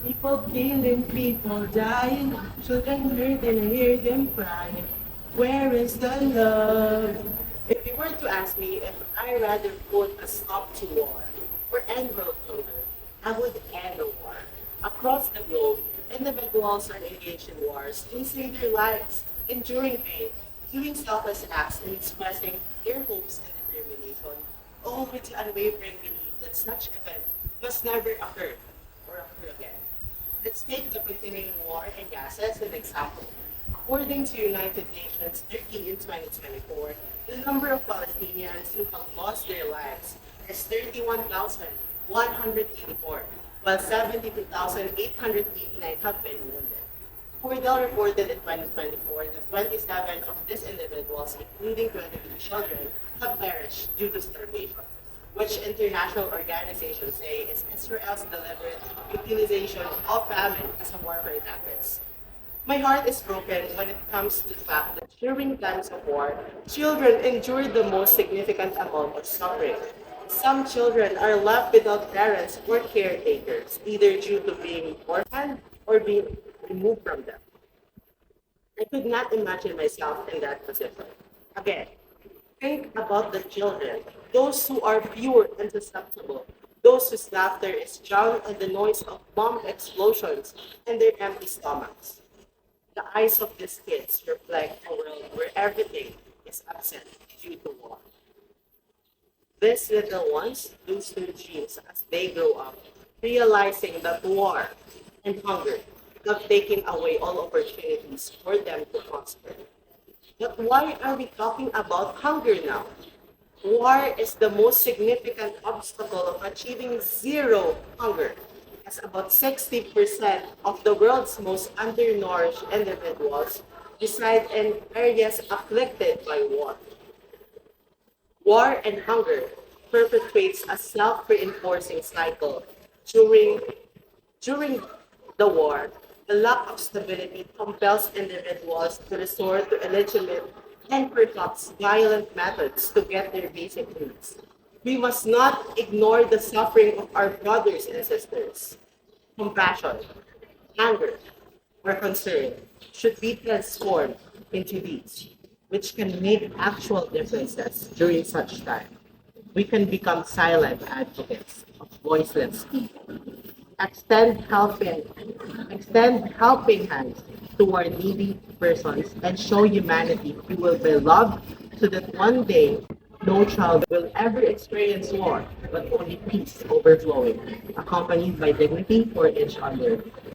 People killing, people dying, children hurt and I hear them crying. Where is the love? If you were to ask me if I rather put a stop to war or end world hunger, I would end the war. Across the globe, individuals are engaged in wars, losing their lives, enduring pain, doing selfless acts, and expressing their hopes and determination, all with the unwavering belief that such event must never occur or occur again. Let's take the continuing war in Gaza as an example. According to United Nations Turkey in 2024, the number of Palestinians who have lost their lives is 31,184, while 72,889 have been wounded. Cordell reported in 2024 that 27 of these individuals, including 22 children, have perished due to starvation, which international organizations say is Israel's deliberate utilization of famine as a warfare tactics. My heart is broken when it comes to the fact that during times of war, children endure the most significant amount of suffering. Some children are left without parents or caretakers, either due to being orphaned or being removed from them. I could not imagine myself in that position. Again, think about the children, those who are pure and susceptible, those whose laughter is drowned in the noise of bomb explosions and their empty stomachs. The eyes of these kids reflect a world where everything is absent due to war. These little ones lose their dreams as they grow up, realizing that war and hunger have taken away all opportunities for them to prosper. But why are we talking about hunger now? War is the most significant obstacle of achieving zero hunger, as about 60% of the world's most undernourished individuals reside in areas afflicted by war. War and hunger perpetuates a self-reinforcing cycle. During, during the war, the lack of stability compels individuals to resort to illegitimate and perhaps violent methods to get their basic needs. We must not ignore the suffering of our brothers and sisters. Compassion, anger, or concern should be transformed into deeds, which can make actual differences during such time. We can become silent advocates of voiceless people. Extend helping, extend helping hands toward needy persons and show humanity we will be loved so that one day no child will ever experience war, but only peace overflowing, accompanied by dignity for each other.